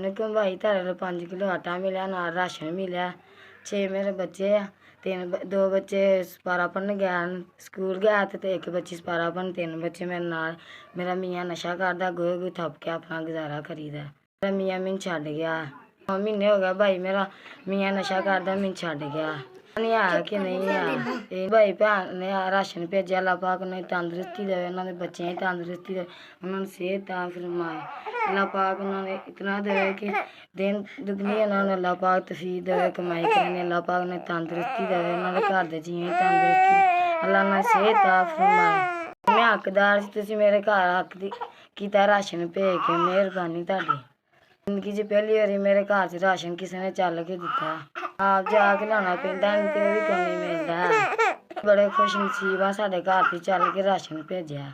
ਮੈਨੂੰ ਭਾਈ ਤੁਹਾਡੇ 5 ਕਿਲੋ ਆਟਾ ਮਿਲਿਆ, ਨਾਲ ਰਾਸ਼ਨ ਮਿਲਿਆ। 6 ਮੇਰੇ ਬੱਚੇ ਆ, 2 ਬੱਚੇ ਸਪਾਰਾ ਪੜ੍ਹਨ ਗਿਆ ਸਕੂਲ ਗਿਆ ਤੇ 1 ਬੱਚੀ ਸਪਾਰਾ ਪੜ੍ਹਨ, 3 ਬੱਚੇ ਮੇਰੇ ਨਾਲ। ਮੇਰਾ ਮੀਆਂ ਨਸ਼ਾ ਕਰਦਾ, ਗੋਹੇ ਥੱਪ ਕੇ ਆਪਣਾ ਗੁਜ਼ਾਰਾ ਕਰੀਦਾ। ਮੇਰਾ ਮੀਆਂ ਮੈਨੂੰ ਛੱਡ ਗਿਆ, 9 ਮਹੀਨੇ ਹੋ ਗਿਆ ਭਾਈ ਮੇਰਾ ਮੀਆਂ ਨਸ਼ਾ ਕਰਦਾ, ਮੈਨੂੰ ਛੱਡ ਗਿਆ। ਨਹੀਂ ਆਇਆ ਕਿ ਨਹੀਂ ਆਇਆ। ਇਹ ਭਾਈ ਭੈਣ ਨੇ ਰਾਸ਼ਨ ਭੇਜਿਆ, ਅੱਲਾਹ ਪਾਕ ਉਹਨਾਂ ਦੀ ਤੰਦਰੁਸਤੀ ਦੇਵੇ, ਉਹਨਾਂ ਦੇ ਬੱਚਿਆਂ ਦੀ ਤੰਦਰੁਸਤੀ ਦੇਵੇ, ਉਹਨਾਂ ਨੂੰ ਸਿਹਤ ਤਾਂ ਫਰਮਾਏ। ਅੱਲਾਹ ਪਾਕ ਉਹਨਾਂ ਨੇ ਇਤਨਾ ਦੇਵੇ ਕਿ ਦਿਨ ਦੁਗਣੀ ਉਹਨਾਂ ਨੂੰ ਅੱਲਾਹ ਪਾਕ ਤੌਫੀਕ ਦੇਵੇ, ਕਮਾਈ ਕਰਨ ਦੀ ਅੱਲਾਹ ਪਾਕ ਨੇ ਤੰਦਰੁਸਤੀ ਦੇਵੇ, ਉਹਨਾਂ ਦੇ ਘਰ ਦੇ ਜੀਆਂ ਤੰਦਰੁਸਤੀ, ਅੱਲਾਹ ਨਾਲ ਸਿਹਤ ਤਾਂ ਫਰਮਾਏ। ਮੈਂ ਹੱਕਦਾਰ ਸੀ, ਤੁਸੀਂ ਮੇਰੇ ਘਰ ਹੱਕ ਦੀ ਕੀਤਾ ਰਾਸ਼ਨ ਭੇਜ ਕੇ, ਮਿਹਰਬਾਨੀ ਤੁਹਾਡੀ। ਜ਼ਿੰਦਗੀ 'ਚ ਪਹਿਲੀ ਵਾਰੀ ਮੇਰੇ ਘਰ 'ਚ ਰਾਸ਼ਨ ਕਿਸੇ ਨੇ ਚੱਲ ਕੇ ਦਿੱਤਾ, ਆਪ ਜਾ ਕੇ ਲਿਆਉਣਾ ਪੈਂਦਾ, ਤੇ ਉਹ ਵੀ ਕੋਈ ਨਹੀਂ ਮਿਲਦਾ। ਬੜੇ ਖੁਸ਼ ਨਸੀਬ ਆ, ਸਾਡੇ ਘਰ 'ਤੇ ਚੱਲ ਕੇ ਰਾਸ਼ਨ ਭੇਜਿਆ।